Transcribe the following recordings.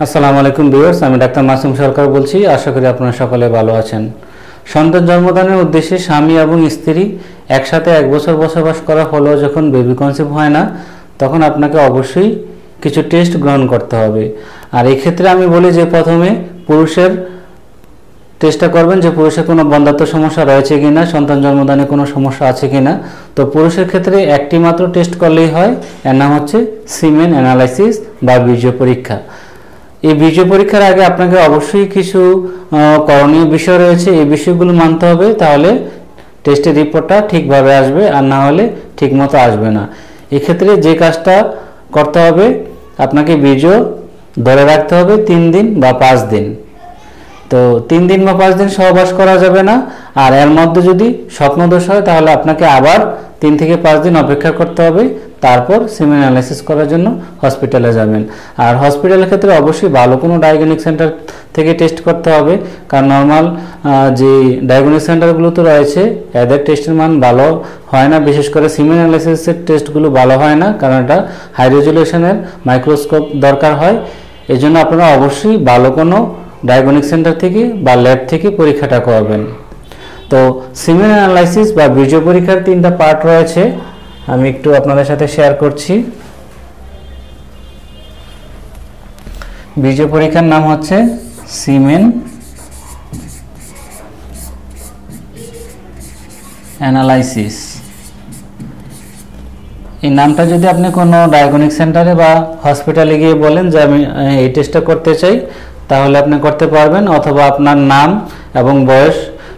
আসসালামু আলাইকুম ভিউয়ার্স, আমি ডাক্তার মাসুম সরকার বলছি। আশা করি আপনারা সকলে ভালো আছেন। সন্তান জন্মদানের উদ্দেশ্যে স্বামী এবং স্ত্রী একসাথে 1 বছর বসবাস করা হলেও যখন বেবি কনসিভ হয় না, তখন আপনাকে অবশ্যই কিছু টেস্ট গ্রহণ করতে হবে। আর এই ক্ষেত্রে আমি বলি যে প্রথমে পুরুষের টেস্টটা করবেন যে পুরুষের কোনো বন্ধ্যাত্ব সমস্যা রয়েছে কিনা, সন্তান জন্মদানে কোনো সমস্যা আছে কিনা। তো পুরুষের ক্ষেত্রে একটি মাত্র টেস্ট করলেই হয়, এর নাম হচ্ছে সিমেন অ্যানালাইসিস বা বীর্য পরীক্ষা। এই বীর্য পরীক্ষার আগে আপনাকে অবশ্যই কিছু করণীয় বিষয় রয়েছে, এই বিষয়গুলো মানতে হবে, তাহলে টেস্টের রিপোর্টটা ঠিকভাবে আসবে, আর না হলে ঠিকমতো আসবে না। এক্ষেত্রে যে কাজটা করতে হবে, আপনাকে বীর্য ধরে রাখতে হবে 3 দিন বা 5 দিন। তো 3 দিন বা 5 দিন সহবাস করা যাবে না, আর এর মধ্যে যদি স্বপ্নদোষ হয় তাহলে আপনাকে আবার 3 থেকে 5 দিন অপেক্ষা করতে হবে, তারপর সিমেন অ্যানালাইসিস করার জন্য হসপিটালে যাবেন। আর হসপিটালের ক্ষেত্রে অবশ্যই ভালো কোনো ডায়াগনস্টিক সেন্টার থেকে টেস্ট করতে হবে, কারণ নর্মাল যে ডায়াগনস্টিক সেন্টারগুলো তো রয়েছে এদের টেস্টের মান ভালো হয় না, বিশেষ করে সিমেন অ্যানালাইসিসের টেস্টগুলো ভালো হয় না, কারণ এটা হাই রেজুলেশনের মাইক্রোস্কোপ দরকার হয়। এই জন্য আপনারা অবশ্যই ভালো কোনো ডায়াগনস্টিক সেন্টার থেকে বা ল্যাব থেকে পরীক্ষাটা করবেন। তো সিমেন অ্যানালাইসিস বা বীর্য পরীক্ষার 3টা পার্ট রয়েছে, আমি একটু আপনাদের সাথে শেয়ার করছি। বীর্য পরীক্ষার নাম হচ্ছে সিমেন অ্যানালাইসিস। এই নামটা যদি আপনি কোনো ডায়াগনস্টিক সেন্টারে বা হসপিটালে গিয়ে বলেন যে আমি এই টেস্টটা করতে চাই, তাহলে আপনি করতে পারবেন, অথবা আপনার নাম এবং বয়স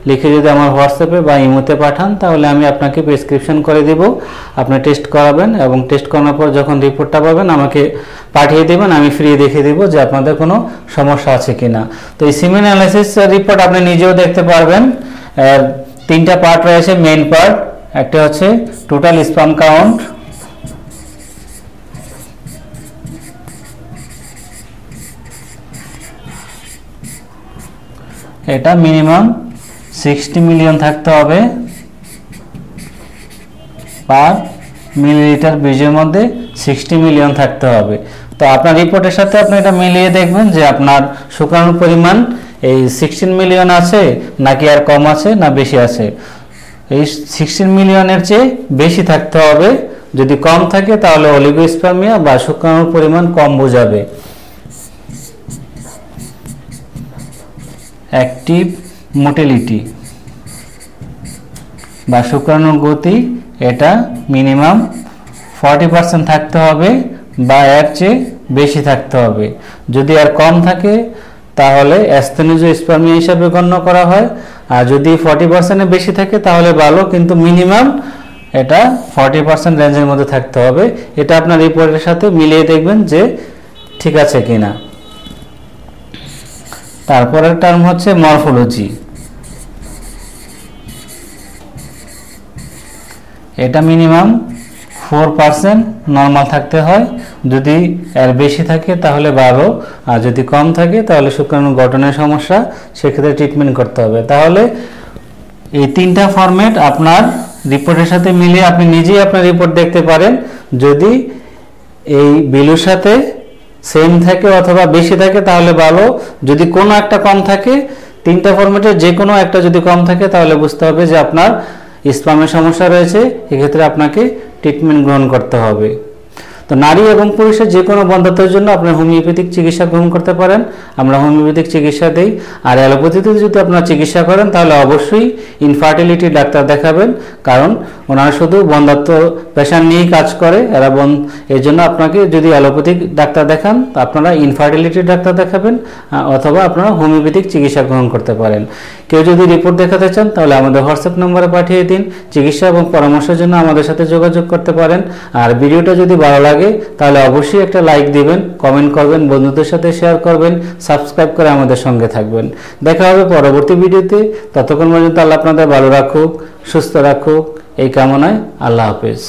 লিখে যদি আমার হোয়াটসঅ্যাপে বা ইমোতে পাঠান, তাহলে আমি আপনাকে প্রেসক্রিপশন করে দেব, আপনি টেস্ট করাবেন এবং টেস্ট করানোর পর যখন রিপোর্টটা পাবেন আমাকে পাঠিয়ে দেবেন, আমি ফ্রি দেখে দেব যে আপনাদের কোনো সমস্যা আছে কিনা। তো এই সিমেন অ্যানালাইসিস রিপোর্ট আপনি নিজেও দেখতে পারবেন। 3টা পার্ট রয়েছে। মেইন পার্ট একটা হচ্ছে টোটাল স্পার্ম কাউন্ট, এটা মিনিমাম 60 মিলিয়ন থাকতে হবে পার মিলিলিটার বীজের মধ্যে 60 মিলিয়ন থাকতে হবে। তো আপনার রিপোর্টের সাথে আপনি এটা মিলিয়ে দেখবেন যে আপনার শুক্রাণুর পরিমাণ এই 16 মিলিয়ন আছে নাকি আর কম আছে না বেশি আছে। এই 16 মিলিয়নের চেয়ে বেশি থাকতে হবে, যদি কম থাকে তাহলে অলিগোস্পার্মিয়া বা শুক্রাণুর পরিমাণ কম বোঝাবে। অ্যাক্টিভ মোটিলিটি বা শুক্রাণুর গতি, এটা মিনিমাম 40% থাকতে হবে বা এর চেয়ে বেশি থাকতে হবে। যদি আর কম থাকে তাহলে অ্যাস্থেনোজোস্পার্মিয়া হিসাবে গণ্য করা হয়, আর যদি 40% বেশি থাকে তাহলে ভালো, কিন্তু মিনিমাম এটা 40% রেঞ্জের মধ্যে থাকতে হবে। এটা আপনার রিপোর্টের সাথে মিলিয়ে দেখবেন যে ঠিক আছে কিনা। তারপরের টার্ম হচ্ছে মরফোলজি। এটা মিনিমাম 4% নর্মাল থাকতে হয়, যদি এর বেশি থাকে তাহলে ভালো, আর যদি কম থাকে তাহলে শুক্রাণু গঠনের সমস্যা, সেক্ষেত্রে ট্রিটমেন্ট করতে হবে। তাহলে এই 3টা ফরম্যাট আপনার রিপোর্টের সাথে মিলিয়ে আপনি নিজেই আপনার রিপোর্ট দেখতে পারেন। যদি এই বিলুর সাথে সেম থাকে অথবা বেশি থাকে তাহলে ভালো, যদি কোনো একটা কম থাকে, 3টা ফরম্যাটের যে কোনো একটা যদি কম থাকে তাহলে বুঝতে হবে যে আপনার স্পার্মের সমস্যা রয়েছে, এক্ষেত্রে আপনাকে ট্রিটমেন্ট গ্রহণ করতে হবে। তো নারী এবং পুরুষের যে কোনো বন্ধ্যাত্বের জন্য আপনার হোমিওপ্যাথিক চিকিৎসা গ্রহণ করতে পারেন, আমরা হোমিওপ্যাথিক চিকিৎসা দিই। আর অ্যালোপ্যাথিতে যদি আপনারা চিকিৎসা করেন তাহলে অবশ্যই ইনফার্টিলিটি ডাক্তার দেখাবেন, কারণ ওনারা শুধু বন্ধ্যাত্ব পেশেন্ট নিয়েই কাজ করে, এর জন্য আপনাকে যদি অ্যালোপ্যাথিক ডাক্তার দেখান আপনারা ইনফার্টিলিটি ডাক্তার দেখাবেন, অথবা আপনারা হোমিওপ্যাথিক চিকিৎসা গ্রহণ করতে পারেন। কেউ যদি রিপোর্ট দেখাতে চান তাহলে আমাদের হোয়াটসঅ্যাপ নম্বরে পাঠিয়ে দিন, চিকিৎসা এবং পরামর্শের জন্য আমাদের সাথে যোগাযোগ করতে পারেন। আর ভিডিওটা যদি ভালো লাগে তাহলে অবশ্যই একটা লাইক দিবেন, কমেন্ট করবেন, বন্ধুদের সাথে শেয়ার করবেন, সাবস্ক্রাইব করে আমাদের সঙ্গে থাকবেন। দেখা হবে পরবর্তী ভিডিওতে। ততক্ষণ পর্যন্ত আল্লাহ আপনাদের ভালো রাখুক, সুস্থ রাখুক, এই কামনায় আল্লাহ হাফেজ।